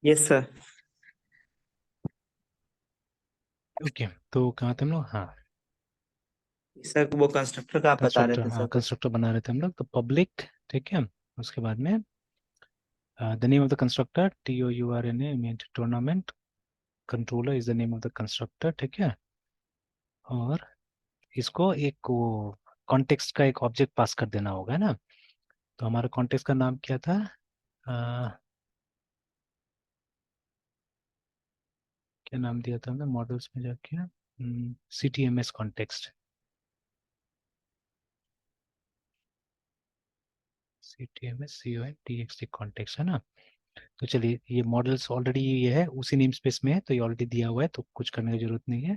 Yes sir. Okay, तो कहाँ थे हम लोग? हाँ, सर वो कंस्ट्रक्टर का आप बता रहे कंस्ट्रक्टर। थे हाँ, सर कुछ। कंस्ट्रक्टर बना रहे थे हम लोग, तो पब्लिक। ठीक है। उसके बाद में the name of the constructor, TOURNA tournament controller is the name of the constructor. ठीक है। और इसको एक वो कॉन्टेक्स्ट का एक ऑब्जेक्ट पास कर देना होगा, है ना। तो हमारा कॉन्टेक्स्ट का नाम क्या था? क्या नाम दिया था हमने मॉडल्स में जाके? CTMS context. CTMS CONTXT context, है ना। तो चलिए, ये मॉडल्स ऑलरेडी ये है, उसी नेम स्पेस में है, तो ये ऑलरेडी दिया हुआ है, तो कुछ करने की जरूरत नहीं है।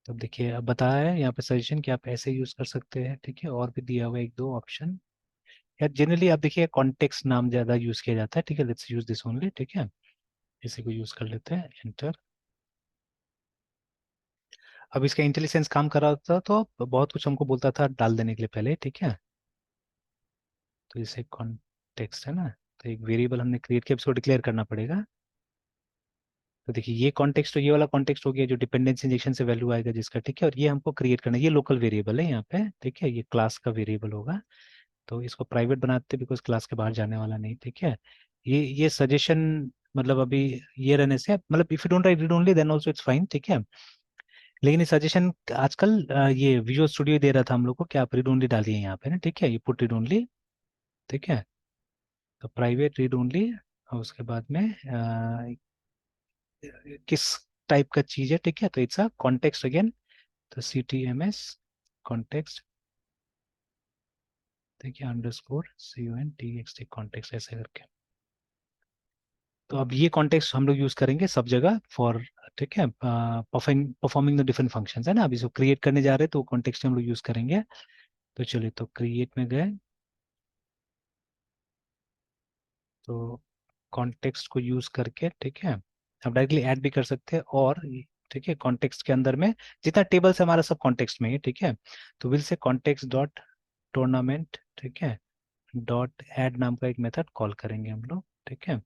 तो अब देखिए, अब बताया है यहाँ पे सजेशन कि आप ऐसे यूज कर सकते हैं। ठीक है। और भी दिया हुआ है एक दो ऑप्शन। यार जनरली आप देखिए, कॉन्टेक्स्ट नाम ज्यादा यूज किया जाता है। ठीक है, लेट्स यूज दिस ओनली। ठीक है। इसी को यूज कर लेते हैं, एंटर। अब इसका इंटेलिजेंस काम कर रहा था, तो बहुत कुछ हमको बोलता था डाल देने के लिए पहले। ठीक है। तो इसे कॉन्टेक्स्ट है ना, तो एक वेरिएबल हमने क्रिएट किया, इसको डिक्लेयर करना पड़ेगा। तो देखिए, ये कॉन्टेक्स्ट तो ये वाला कॉन्टेक्स्ट हो गया जो डिपेंडेंसी इंजेक्शन से वैल्यू आएगा जिसका। ठीक है। और ये हमको क्रिएट करना है, ये लोकल वेरिएबल है यहाँ पे। ठीक है, ये क्लास का वेरिएबल होगा। तो इसको प्राइवेट बनाते हैं, बिकॉज क्लास के बाहर जाने वाला नहीं। ठीक है। ये सजेशन, मतलब अभी ये रहने से, मतलब if you don't write read only then also it's fine. ठीक है। लेकिन ये सजेशन आजकल ये विजुअल स्टूडियो दे रहा था हम लोग को कि आप रीड ओनली डालिए यहाँ पे ना। ठीक है, ये पुट रीड ओनली। ठीक है। तो प्राइवेट रीड ओनली। और उसके बाद में किस टाइप का चीज है। ठीक है, तो इट्स अ कॉन्टेक्स्ट अगेन। तो CTMS कॉन्टेक्स्ट। देखिए, _CONTXT कॉन्टेक्स्ट ऐसे करके। तो अब ये कॉन्टेक्स्ट हम लोग यूज करेंगे सब जगह फॉर। ठीक है, परफॉर्मिंग द डिफरेंट फंक्शंस, है ना। अभी इसको क्रिएट करने जा रहे हैं, तो कॉन्टेक्स्ट हम लोग यूज करेंगे। तो चलिए, तो क्रिएट में गए, तो कॉन्टेक्स्ट को यूज करके। ठीक है, आप डायरेक्टली ऐड भी कर सकते हैं। और ठीक है, कॉन्टेक्स्ट के अंदर में जितना टेबल्स है हमारा सब कॉन्टेक्स्ट में ही। ठीक है। तो will say context dot tournament. ठीक है। डॉट ऐड नाम का एक मेथड कॉल करेंगे हम लोग। ठीक है,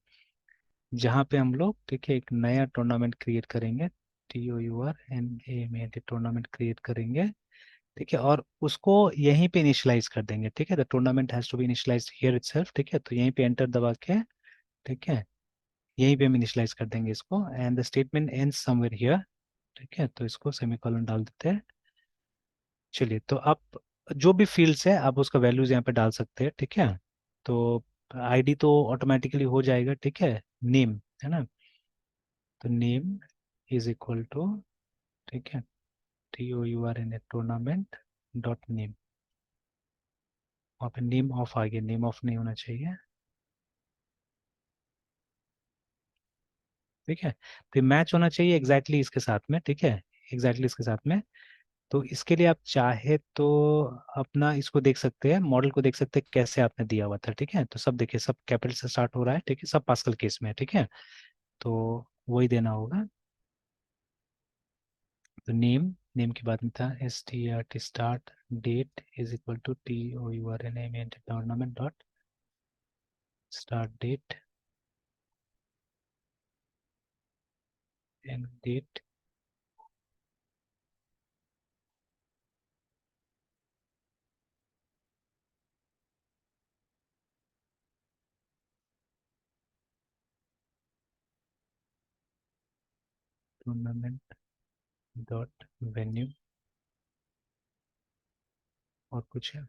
जहाँ पे हम लोग, ठीक है, एक नया टूर्नामेंट क्रिएट करेंगे। TOURNA में टूर्नामेंट क्रिएट करेंगे। ठीक है, और उसको यहीं पे इनिशियलाइज कर देंगे। ठीक है, the tournament has to be initialised here itself. ठीक है, तो यहीं पे एंटर दबा के, ठीक है, यहीं पे हम इनिशियलाइज कर देंगे इसको, and the statement ends somewhere here. ठीक है, तो इसको सेमीकोलन डाल देते हैं। चलिए, तो आप जो भी फील्ड्स है आप उसका वैल्यूज यहाँ पे डाल सकते हैं। ठीक है। तो ID तो ऑटोमेटिकली हो जाएगा। ठीक है। नेम, है ना। तो नेम इज इक्वल टू, ठीक है, TOURNA टूर्नामेंट डॉट नेम। वहाँ पे नेम ऑफ आ गया, नेम ऑफ नहीं होना चाहिए। ठीक है, तो मैच होना चाहिए एग्जैक्टली इसके साथ में। ठीक है, एग्जैक्टली इसके साथ में। तो इसके लिए आप चाहे तो अपना इसको देख सकते हैं, मॉडल को देख सकते हैं कैसे आपने दिया हुआ था। ठीक है, तो सब देखिए, सब कैपिटल से स्टार्ट हो रहा है। ठीक है, सब पास्कल केस में है। ठीक है, तो वही देना होगा। तो नेम, नेम के बाद में था STRT start date is equal to TOURNA tournament dot start date end date. Tournament dot venue. और कुछ है?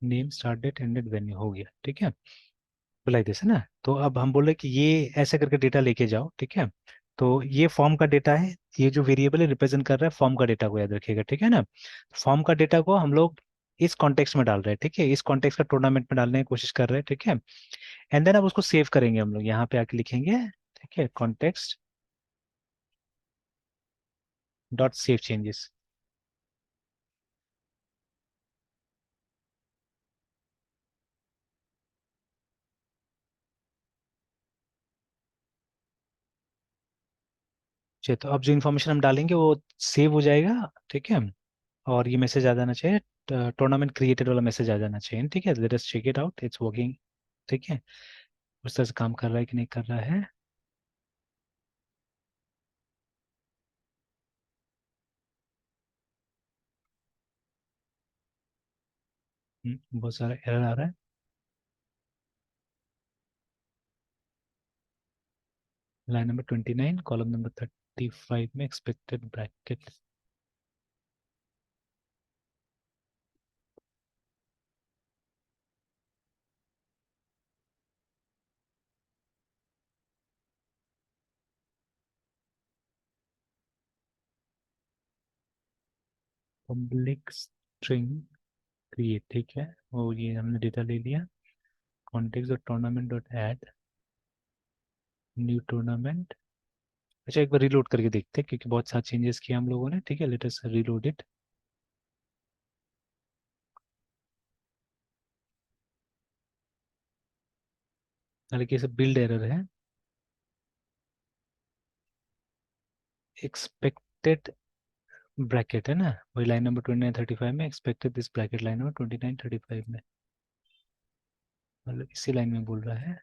Name start date ended venue हो गया। ठीक है, बुलाई जैसे ना। तो अब हम बोले कि ये ऐसे करके डेटा लेके जाओ। ठीक है, तो ये फॉर्म का डेटा है, ये जो वेरिएबल है रिप्रेजेंट कर रहा है फॉर्म का डेटा को, याद रखिएगा। ठीक है ना, फॉर्म का डेटा को हम लोग इस कॉन्टेक्स्ट में डाल रहे हैं। ठीक है, इस कॉन्टेक्स्ट का टूर्नामेंट में डालने की कोशिश कर रहे हैं। ठीक है, एंड देन अब उसको सेव करेंगे हम लोग, यहाँ पे आके लिखेंगे, ठीक है, कॉन्टेक्स्ट डॉट सेव चेंजेस। चलिए, तो अब जो इन्फॉर्मेशन हम डालेंगे वो सेव हो जाएगा। ठीक है, और ये मैसेज आ जाना चाहिए, टूर्नामेंट क्रिएटेड वाला मैसेज आ जाना चाहिए। ठीक है, let us check it out, it's working. ठीक है, उस तरह से काम कर रहा है कि नहीं कर रहा है। बहुत सारा एरर आ रहा है। लाइन नंबर 29 कॉलम नंबर 35 में expected bracket. Public string create, ठीक है, वो ये हमने डेटा ले लिया। Context dot tournament dot add new tournament. अच्छा, एक बार रीलोड करके देखते हैं क्योंकि बहुत सारे चेंजेस किए हम लोगों ने, ठीक है। Let us reload it. हालांकि ये सब बिल्ड एरर है। एक्सपेक्टेड ब्रैकेट है ना, वही लाइन नंबर 29-35 में expected this bracket, line number 29-35 में, मतलब इसी लाइन में बोल रहा है।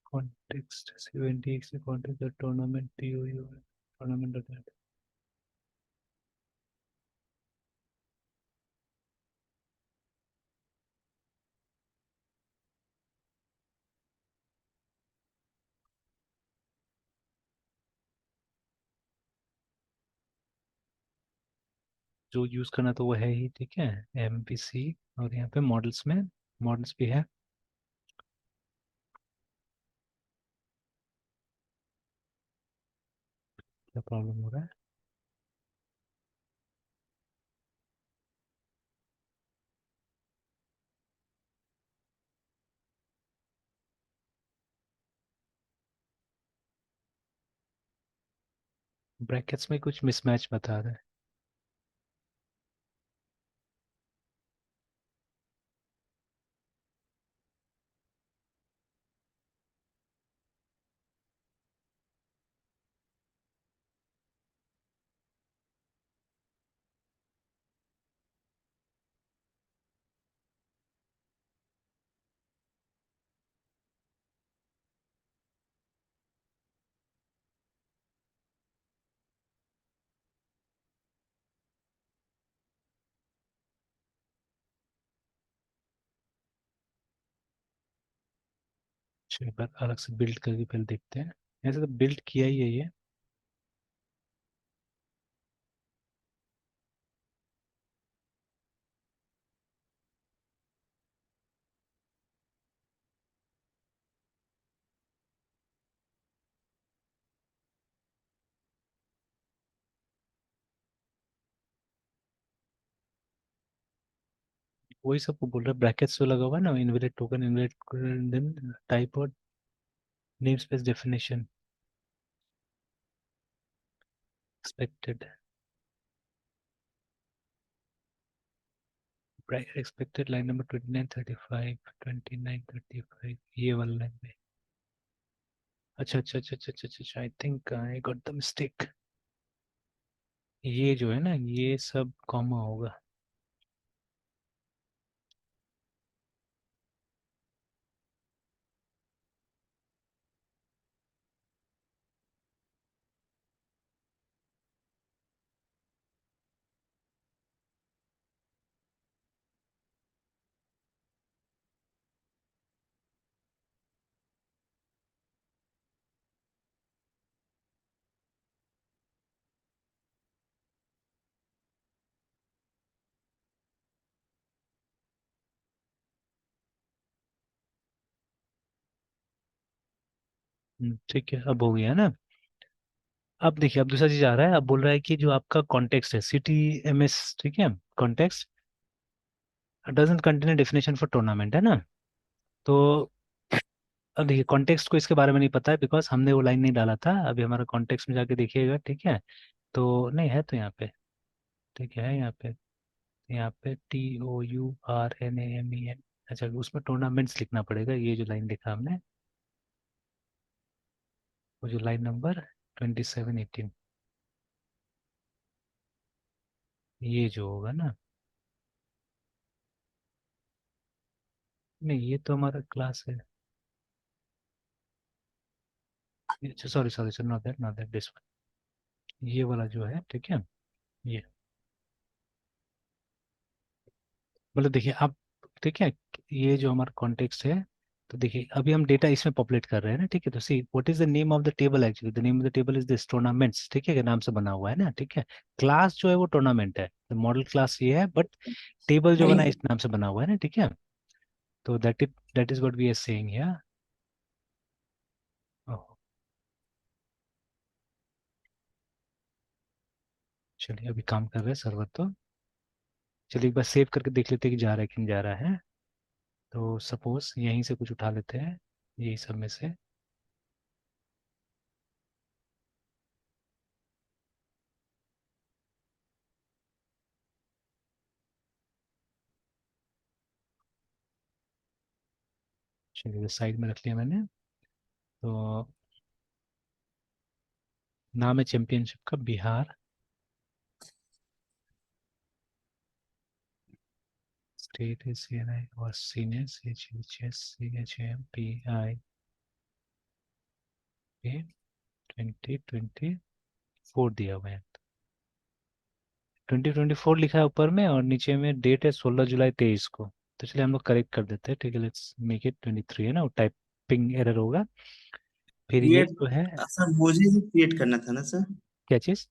कॉन्टेक्स्ट 70 से कॉन्टेक्स्ट टूर्नामेंट टूर्नामेंट। जो यूज करना तो वो है ही, ठीक है, MVC। और यहाँ पे मॉडल्स में मॉडल्स भी है। क्या प्रॉब्लम हो रहा है? ब्रैकेट्स में कुछ मिसमैच बता रहा है। अच्छा, एक बार अलग से बिल्ड करके पहले देखते हैं। ऐसे तो बिल्ड किया ही है ये। वही सबको बोल रहा है, ब्रैकेट्स जो लगा हुआ है ना, invalid token, invalid then type और namespace definition expected. Bracket expected line number 29-35 ये वाला लाइन में। अच्छा अच्छा अच्छा अच्छा अच्छा अच्छा, I think I got the mistake. ये जो है ना, ये सब कॉमा होगा। ठीक है, अब हो गया ना। अब देखिए, अब दूसरा चीज आ रहा है। अब बोल रहा है कि जो आपका कॉन्टेक्स्ट है CTMS, ठीक है, context doesn't contain definition for tournament, है ना। तो अब देखिए, कॉन्टेक्स्ट को इसके बारे में नहीं पता है बिकॉज हमने वो लाइन नहीं डाला था। अभी हमारा कॉन्टेक्स्ट में जाके देखिएगा, ठीक है। तो नहीं है तो यहाँ पे, ठीक है, यहाँ पे TOURNAMEN अच्छा, उसमें टूर्नामेंट्स लिखना पड़ेगा, ये जो लाइन लिखा हमने, वो जो लाइन नंबर 2718, ये जो होगा ना, नहीं ये तो हमारा क्लास है। अच्छा sorry sorry sir, not that this one, ये वाला जो है, ठीक है, ये मतलब देखिए आप, ठीक है, ये जो हमारा कॉन्टेक्स्ट है, तो देखिए अभी हम डेटा इसमें पॉपुलेट कर रहे हैं ना, ठीक है, तो see what is the name of the table, actually the name of the table is this tournaments, ठीक है, के नाम से बना हुआ है ना, ठीक है। क्लास जो है वो टूर्नामेंट है, तो मॉडल क्लास ये है, बट टेबल जो बना है इस नाम से बना हुआ है ना, ठीक है। तो that is what we are saying here. चलिए अभी काम कर रहे हैं सर्वर तो, चलिए एक बार सेव करके देख लेते हैं कि जा रहा है कि नहीं जा रहा है। तो सपोज यहीं से कुछ उठा लेते हैं, यही सब में से। चलिए साइड में रख लिया मैंने। तो नाम है चैंपियनशिप का बिहार स्टेट CNI और सीनियर CHSCHMPI 2024 दिया हुआ है। 2024 लिखा है ऊपर में, और नीचे में डेट है 16 जुलाई 23 को। तो चलिए हम लोग करेक्ट कर देते हैं, ठीक है, लेट्स मेक इट 23 है ना, वो टाइपिंग एरर होगा। फिर ये क्रिएट, जो है, सर मुझे ही क्रिएट करना था ना सर। क्या चीज़?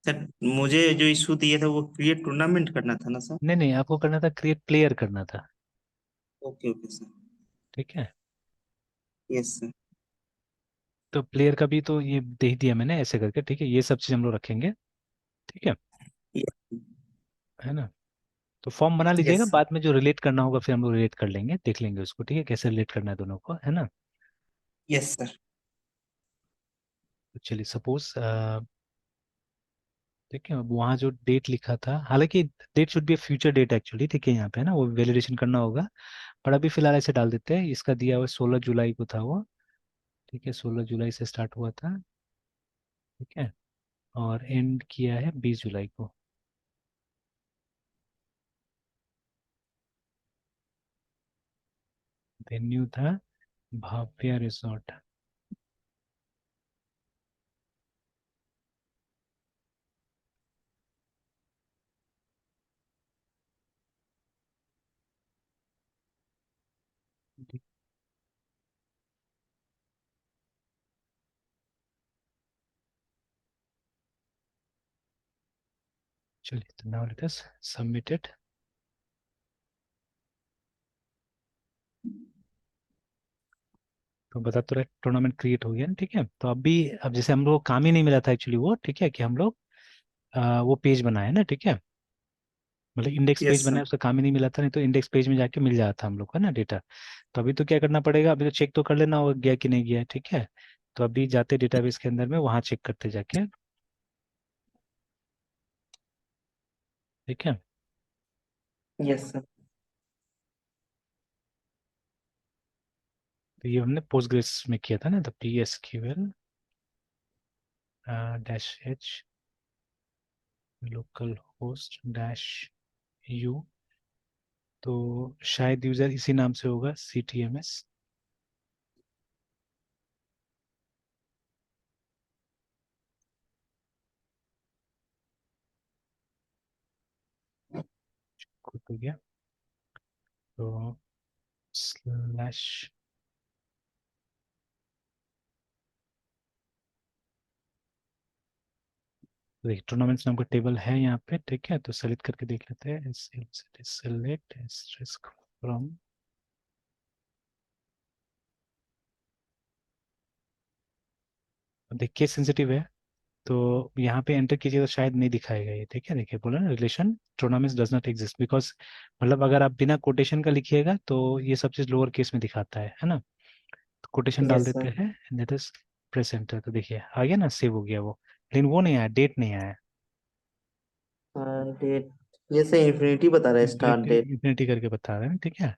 सर मुझे जो इशू दिया था वो क्रिएट टूर्नामेंट करना था ना सर। नहीं नहीं, आपको करना था क्रिएट प्लेयर करना था, ओके ओके सर। ठीक है। Yes sir. तो प्लेयर का भी तो ये दे ही दिया मैंने ऐसे करके, ठीक है, ये सब चीज़ हम लोग रखेंगे, ठीक है। है ना, तो फॉर्म बना लीजिएगा, यस सर। बाद में जो रिलेट करना होगा फिर हम लोग रिलेट कर लेंगे, देख लेंगे उसको, ठीक है, कैसे रिलेट करना है दोनों को, है ना। Yes sir. तो चलिए सपोज, ठीक है, अब वहाँ जो डेट लिखा था, हालांकि date should be future date actually, ठीक है, यहाँ पे है ना, वो वैलिडेशन करना होगा। पर अभी फिलहाल ऐसे डाल देते हैं, इसका दिया हुआ 16 जुलाई को था वो, ठीक है, 16 जुलाई से स्टार्ट हुआ था, ठीक है, और एंड किया है 20 जुलाई को। वेन्यू था भव्य रिसोर्ट। चलिए तो now let us submit it. तो बता तो रहे टूर्नामेंट क्रिएट हो गया ना, ठीक है। तो अभी, अब जैसे हम लोग को काम ही नहीं मिला था एक्चुअली वो, ठीक है, कि हम लोग वो पेज बनाए ना, ठीक है, मतलब इंडेक्स पेज यस बनाया, सर। उसका काम ही नहीं मिला था, नहीं तो इंडेक्स पेज में जाके मिल जाता हम लोग को ना डेटा। तो अभी तो क्या करना पड़ेगा, अभी तो चेक तो कर लेना होगा गया कि नहीं गया, ठीक है। तो अभी जाते डेटाबेस के अंदर में, वहाँ चेक करते जाके, ठीक है। Yes sir. तो ये हमने पोस्टग्रेस में किया था ना, तो PSQL -H local host -U, तो शायद यूजर इसी नाम से होगा, CTMS। खुद हो गया, तो स्लैश, देखिए टूर्नामेंट्स नाम का टेबल है यहाँ पे, ठीक है, तो सेलेक्ट करके देख लेते हैं, सेलेक्ट फ्रॉम, देखिए सेंसिटिव है, तो यहाँ पे एंटर कीजिए तो शायद नहीं दिखाएगा ये, ठीक है, देखिए बोला ना, relation tournaments does not exist, because मतलब अगर आप बिना कोटेशन का लिखिएगा तो ये सब चीज लोअर केस में दिखाता है ना। तो कोटेशन डाल यस देते सर। हैं, दैट इज प्रेस एंटर, तो देखिए आ गया ना, सेव हो गया वो, लेकिन वो नहीं आया, डेट नहीं आया। डेट। जैसे इन्फिनिटी बता रहा है स्टार्ट इन्फिनिटी डेट। इन्फिनिटी करके बता रहे हैं, ठीक है।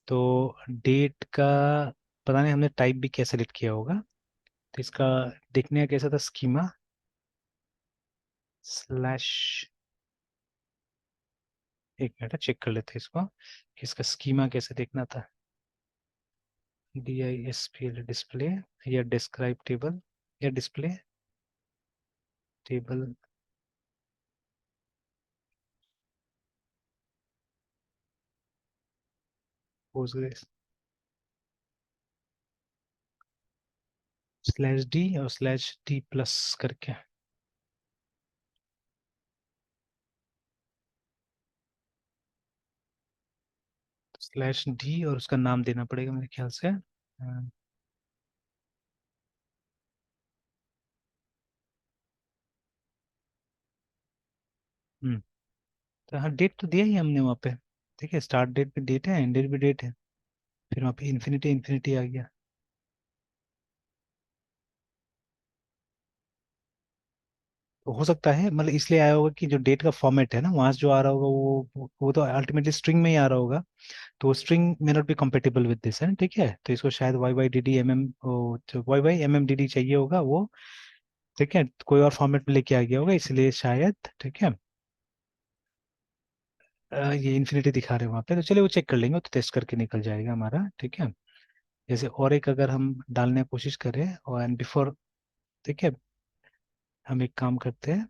तो डेट का पता नहीं हमने टाइप भी क्या सेलेक्ट किया होगा। तो इसका देखने का कैसा था, स्कीमा स्लैश, एक मिनट चेक कर लेते हैं इसको कि इसका स्कीमा कैसे देखना था। DISPL डिस्प्ले या डिस्क्राइब टेबल या display table, Postgres slash D और स्लैश डी प्लस करके, स्लैश डी और उसका नाम देना पड़ेगा मेरे ख्याल से। हम्म। तो हाँ डेट तो दिया ही हमने वहाँ पे, ठीक है। स्टार्ट डेट भी डेट है, एंड डेट भी डेट है। फिर वहाँ पे इन्फिनिटी इन्फिनिटी आ गया। तो हो सकता है मतलब इसलिए आया होगा कि जो डेट का फॉर्मेट है ना वहां से जो आ रहा होगा वो तो अल्टीमेटली स्ट्रिंग में ही आ रहा होगा। तो स्ट्रिंग में not be compatible with this है, ठीक है। तो इसको शायद YYDD चाहिए होगा वो, ठीक है। कोई और फॉर्मेट में लेके आ गया होगा इसलिए शायद, ठीक है। ये इन्फिनिटी दिखा रहे हैं वहाँ पे, तो चलिए वो चेक कर लेंगे, वो तो टेस्ट करके निकल जाएगा हमारा, ठीक है। जैसे और एक अगर हम डालने की कोशिश करें और एंड बिफोर, ठीक है, हम एक काम करते हैं।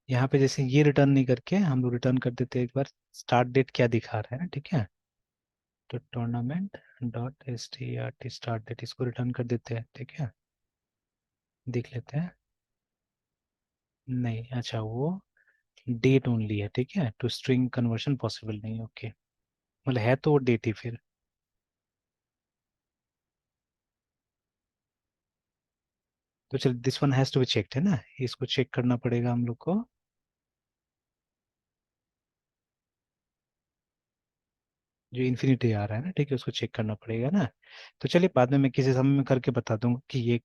यहाँ पे जैसे ये रिटर्न नहीं करके हम लोग रिटर्न कर देते हैं एक बार स्टार्ट डेट क्या दिखा रहा है ना, ठीक है। तो tournament dot STRT start date इसको रिटर्न कर देते हैं, ठीक है। देख लेते हैं। नहीं, अच्छा वो डेट ओनली है, ठीक है। टू स्ट्रिंग कन्वर्शन पॉसिबल नहीं है, ओके। मतलब है तो वो डेट ही फिर। तो चल this one has to be checked है ना, इसको चेक करना पड़ेगा हम लोग को। जो इन्फिनिटी आ रहा है ना, ठीक है, उसको चेक करना पड़ेगा ना। तो चलिए बाद में मैं किसी समय में करके बता दूंगा कि ये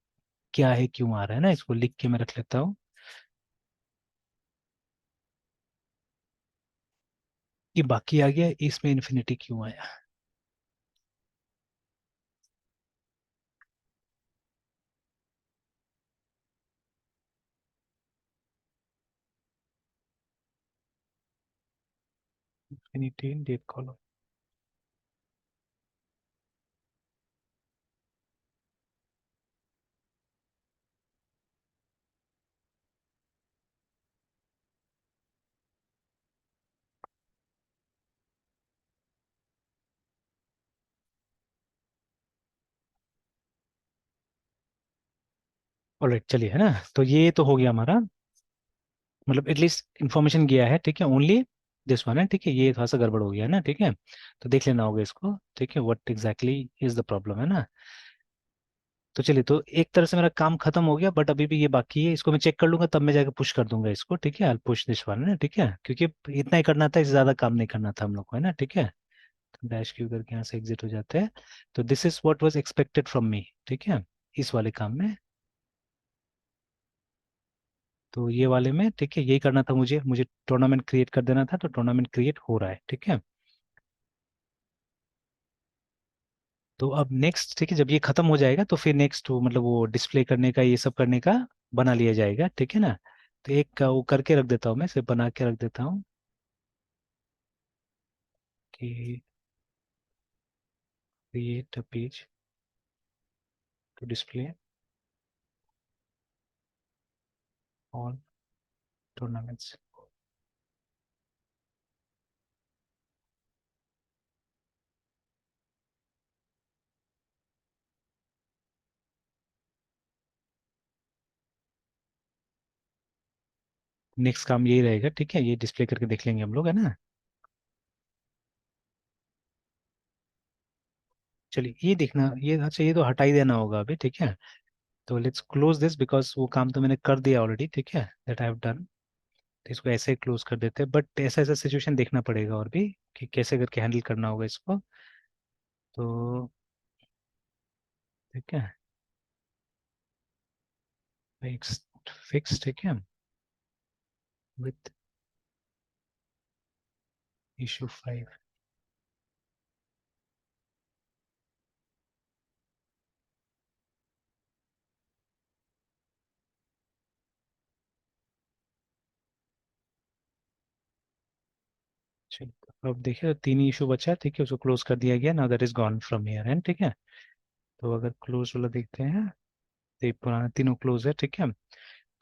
क्या है, क्यों आ रहा है ना, इसको लिख के मैं रख लेता हूँ कि बाकी आ गया इसमें इन्फिनिटी क्यों आया। Infinity date column. ऑलराइट चलिए, है ना। तो ये तो हो गया हमारा, मतलब एटलीस्ट इन्फॉर्मेशन गया है, ठीक है। ओनली दिस वन है, ठीक है। ये थोड़ा सा गड़बड़ हो गया है ना, ठीक है। तो देख लेना होगा इसको, ठीक है, what exactly is the problem, है ना। तो चलिए, तो एक तरह से मेरा काम खत्म हो गया, बट अभी भी ये बाकी है। इसको मैं चेक कर लूंगा तब मैं जाके पुश कर दूंगा इसको, ठीक है। आई पुश दिस वन, है ना, ठीक है। क्योंकि इतना ही करना था, इससे ज्यादा काम नहीं करना था हम लोग को, है ना, ठीक है। तो डैश क्यू करके यहाँ से एग्जिट हो जाते हैं। तो this is what was expected from me, ठीक है, इस वाले काम में। तो ये वाले में, ठीक है, यही करना था मुझे मुझे टूर्नामेंट क्रिएट कर देना था, तो टूर्नामेंट क्रिएट हो रहा है, ठीक है। तो अब नेक्स्ट, ठीक है, जब ये खत्म हो जाएगा तो फिर नेक्स्ट वो मतलब वो डिस्प्ले करने का, ये सब करने का बना लिया जाएगा, ठीक है ना। तो एक का वो करके रख देता हूँ, मैं सिर्फ बना के रख देता हूँ कि create a page to display all tournaments. Next काम यही रहेगा, ठीक है, ये डिस्प्ले करके देख लेंगे हम लोग, है ना। चलिए ये देखना, ये अच्छा ये तो हटा ही देना होगा अभी, ठीक है। तो लेट्स क्लोज दिस बिकॉज वो काम तो मैंने कर दिया ऑलरेडी, ठीक है, दैट आई हैव डन। तो इसको ऐसे ही क्लोज कर देते हैं, बट ऐसा ऐसा सिचुएशन देखना पड़ेगा और भी कि कैसे करके हैंडल करना होगा इसको। तो ठीक है, नॉट फिक्स, ठीक है, विथ इशू 5। चलिए, तो अब देखिए, तो तीन ही इशू बचा है, ठीक है, उसको क्लोज कर दिया गया, now that is gone from here and, ठीक है। तो अगर क्लोज वाला देखते हैं, तो ये पुराना तीनों क्लोज है, ठीक है।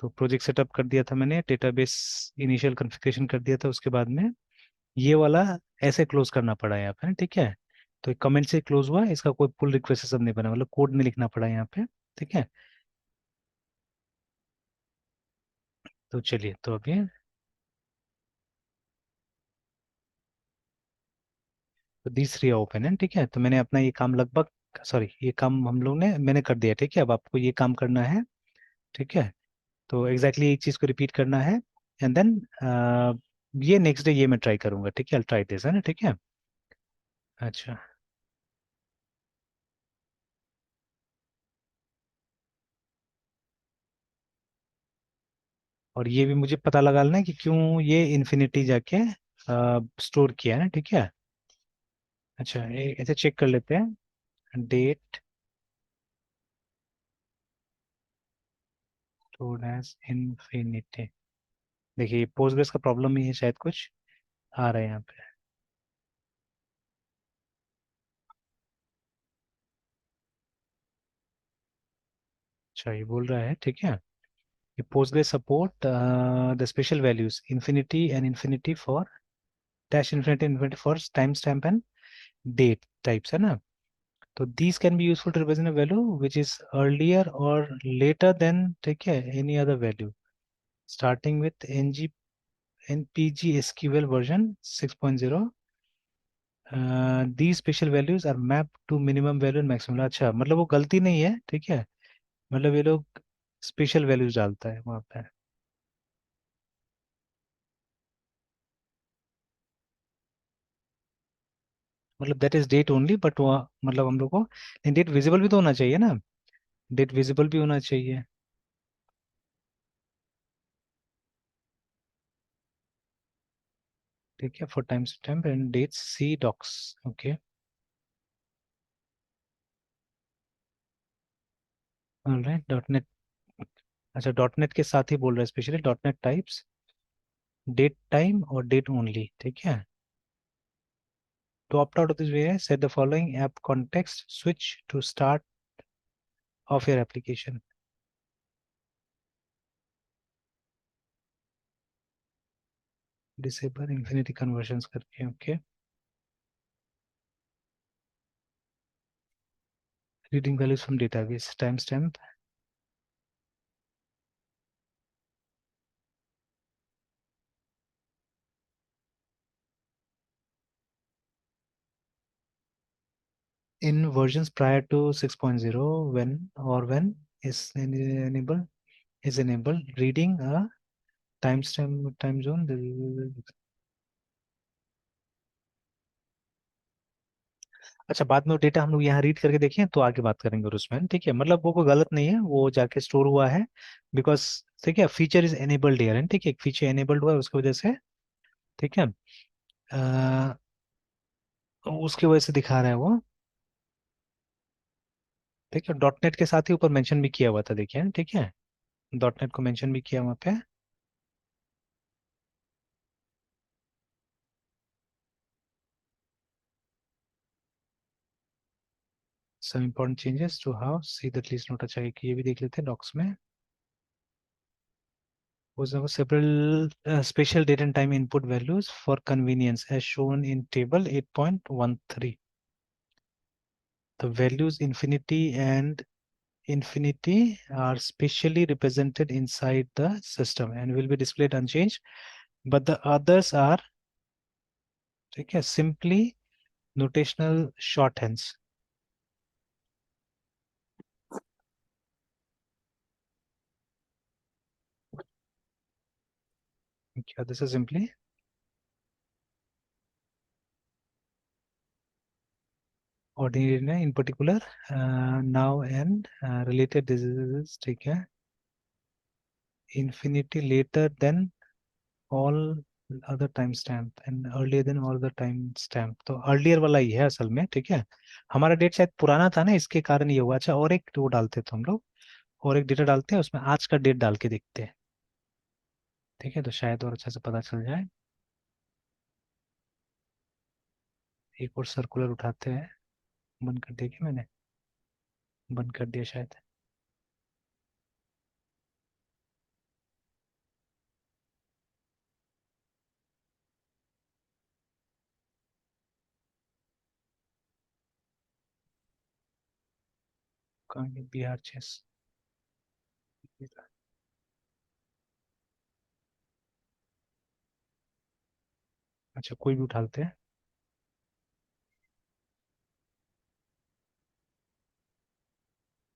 तो प्रोजेक्ट सेटअप कर दिया था मैंने, डेटाबेस इनिशियल कॉन्फ़िगरेशन कर दिया था, उसके बाद में ये वाला ऐसे क्लोज करना पड़ा यहाँ पे, ठीक है। तो एक कमेंट से क्लोज हुआ, इसका कोई पुल रिक्वेस्ट सब नहीं बना, मतलब कोड नहीं लिखना पड़ा यहाँ पे, ठीक है। तो चलिए, तो अभी तो तीसरी ओपन है, ठीक है। तो मैंने अपना ये काम लगभग, सॉरी, ये काम हम लोग ने मैंने कर दिया, ठीक है। अब आपको ये काम करना है, ठीक है। तो एग्जैक्टली एक चीज को रिपीट करना है, एंड देन ये नेक्स्ट डे ये मैं ट्राई करूंगा, ठीक है, ट्राई दिस, है ना, ठीक है। अच्छा, और ये भी मुझे पता लगाना है कि क्यों ये इन्फिनिटी जाके स्टोर किया है ना, ठीक है। अच्छा, ऐसे चेक कर लेते हैं, डेट स्टोर्ड एज इन्फिनिटी। देखिए, पोस्टग्रेस का प्रॉब्लम ही है शायद, कुछ आ रहा है यहाँ पे। अच्छा, ये बोल रहा है, ठीक है, कि Postgres support the special values infinity and infinity for dash infinity infinity for timestamp and date types, है ना। तो these can be useful to represent a value which is earlier or later than, ठीक है, any other value starting with npg sql version 6.0. These special values are mapped to minimum value and maximum। अच्छा, मतलब वो गलती नहीं है, ठीक है, मतलब ये लोग स्पेशल वैल्यूज डालता है वहाँ पे। मतलब that is date only, but वो मतलब हम लोग को डेट विजिबल भी तो होना चाहिए ना, डेट विजिबल भी होना चाहिए, ठीक है। For time stamp and dates see docs, okay, alright, dot net. अच्छा, डॉट नेट के साथ ही बोल रहा है, specially dot net types date time और डेट ओनली, ठीक है। To opt out of this way, set the following app context switch to start of your application। Disable infinity convergence करके, okay. Reading values from database timestamp. In versions prior to 6.0, when is enabled reading a timestamp time zone। अच्छा, बाद में वो data हम लोग यहाँ read करके देखें तो आगे बात करेंगे और उसमें, ठीक है, मतलब वो कोई गलत नहीं है, वो जाके स्टोर हुआ है बिकॉज, ठीक है, फीचर इज एनेबल्ड हियर है, ठीक है, फीचर एनेबल्ड हुआ है उसकी वजह से, ठीक है। उसकी वजह से दिखा रहा है वो, ठीक है। डॉट नेट के साथ ही ऊपर मेंशन भी किया हुआ था, देखिए, ठीक है, डॉट नेट को मेंशन भी किया वहाँ पे। Some important changes to how see that least note. अच्छा, कि ये भी देख लेते हैं डॉक्स में। Was our several special date and time input values for convenience as shown in table 8.13। The values infinity and infinity are specially represented inside the system and will be displayed unchanged, but the others are, ठीक है, simply notational shorthands। Okay, this is simply ordinary in particular, now and related diseases, ठीक है। infinity later than all other time stamp and earlier than all the time stamp, तो earlier वाला ही है असल में, ठीक है। हमारा डेट शायद पुराना था ना, इसके कारण ये हुआ। अच्छा, और एक वो डालते तो हम लोग, और एक डेटा डालते हैं, उसमें आज का डेट डाल के देखते हैं, ठीक है, तो शायद और अच्छे से पता चल जाए। एक और सर्कुलर उठाते हैं। बंद कर दिया क्या मैंने? बंद कर दिया शायद। कहाँ गया? बिहार चेस। अच्छा, कोई भी उठाते हैं।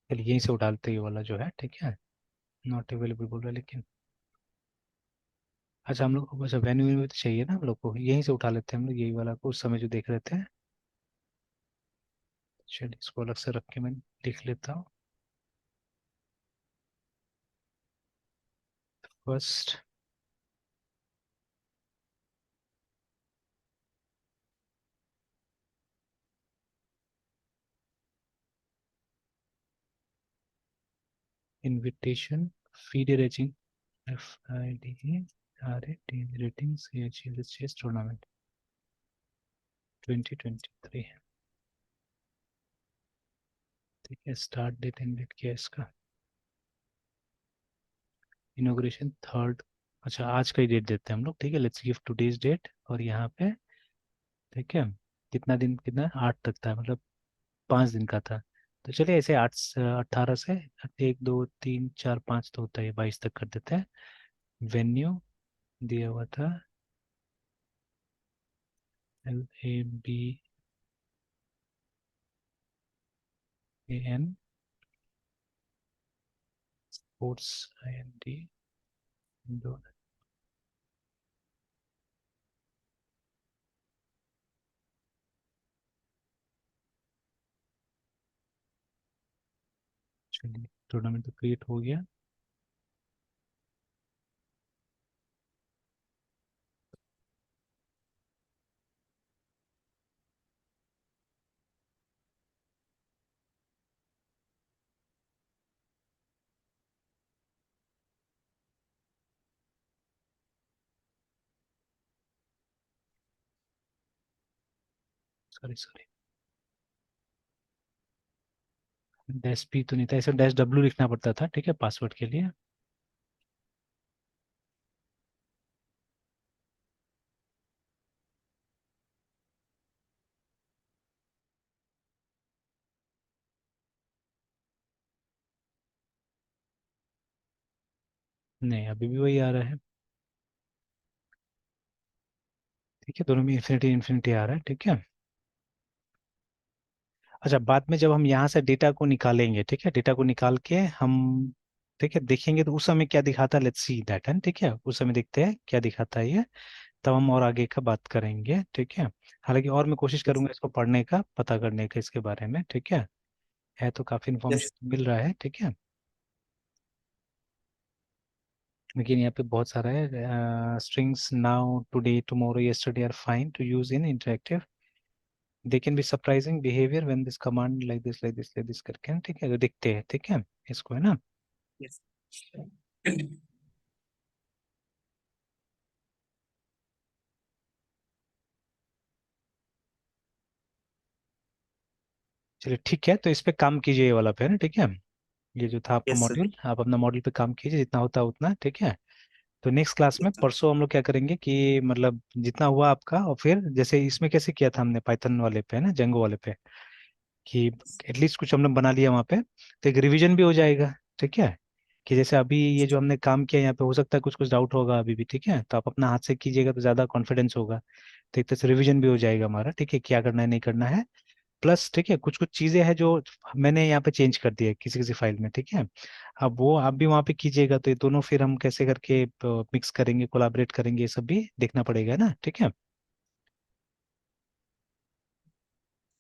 चलिए यहीं से उठाते हैं, ये वाला जो है, ठीक है। नॉट अवेलेबल बोल रहा है लेकिन। अच्छा, हम लोग को बस वेन्यू में तो चाहिए ना हम लोग को, यहीं से उठा लेते हैं हम लोग यही वाला को, उस समय जो देख रहे थे। चलिए इसको अलग से रख के मैं लिख लेता हूँ। First invitation feed raising FIDE rating chess tournament 2023, ठीक है। स्टार्ट डेट इनविट किया इसका, इनोग्रेशन थर्ड। अच्छा, आज का ही डेट देते हैं हम लोग, ठीक है। लेट्स गिव टुडेज डेट, और यहाँ पे, ठीक है, कितना दिन, कितना 8 तक था, मतलब 5 दिन का था। तो चलिए ऐसे 18 से 1 2 3 4 5 तो होता है, 22 तक कर देते हैं। वेन्यू दिया हुआ था LABAN स्पोर्ट्स IND। चलिए टूर्नामेंट तो क्रिएट हो गया। सॉरी सॉरी, डैश पी तो नहीं था, ऐसे डैश डब्ल्यू लिखना पड़ता था, ठीक है, पासवर्ड के लिए। नहीं, अभी भी वही आ रहा है, ठीक है, दोनों में इन्फिनिटी इन्फिनिटी आ रहा है, ठीक है। अच्छा, बाद में जब हम यहाँ से डेटा को निकालेंगे, ठीक है, डेटा को निकाल के हम, ठीक है, देखेंगे तो उस समय क्या दिखाता है, लेट्स सी दैट, है, ठीक है, उस समय देखते हैं क्या दिखाता है ये, तब हम और आगे का बात करेंगे, ठीक है। हालांकि और मैं कोशिश यस। करूंगा इसको पढ़ने का, पता करने का इसके बारे में, ठीक है तो काफी यस। इन्फॉर्मेशन मिल रहा है, ठीक है। लेकिन यहाँ पे बहुत सारा है, strings now today tomorrow yesterday are fine to use in interactive, they can be surprising behaviour when this command like this like this like this करके, ठीक है, तो दिखते हैं, ठीक है, इसको, है ना। यस। चलिए ठीक है, तो इस पे काम कीजिए, ये वाला पे, है ना, ठीक है। ये जो था आपका यस सर। मॉड्यूल, आप अपना मॉड्यूल पे काम कीजिए, जितना होता है उतना, ठीक है। तो नेक्स्ट क्लास में परसों हम लोग क्या करेंगे कि मतलब जितना हुआ आपका, और फिर जैसे इसमें कैसे किया था हमने पाइथन वाले पे, है ना, जेंगो वाले पे, कि एटलीस्ट कुछ हमने बना लिया वहाँ पे, तो एक रिवीजन भी हो जाएगा, ठीक है। कि जैसे अभी ये जो हमने काम किया यहाँ पे, हो सकता है कुछ कुछ डाउट होगा अभी भी, ठीक है, तो आप अपना हाथ से कीजिएगा तो ज़्यादा कॉन्फिडेंस होगा, तो एक तरह से रिवीजन भी हो जाएगा हमारा, ठीक है, क्या करना है नहीं करना है। प्लस, ठीक है, कुछ कुछ चीज़ें हैं जो मैंने यहाँ पे चेंज कर दिया है किसी किसी फाइल में, ठीक है। अब वो आप भी वहाँ पे कीजिएगा, तो ये दोनों फिर हम कैसे करके मिक्स करेंगे, कोलाबरेट करेंगे, ये सब भी देखना पड़ेगा ना, ठीक है।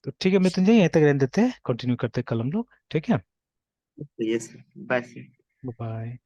तो ठीक है मिथुन जी, यहीं तक रहने देते हैं, कंटिन्यू करते हैं कल हम लोग, ठीक है। यस। बाय। बाय।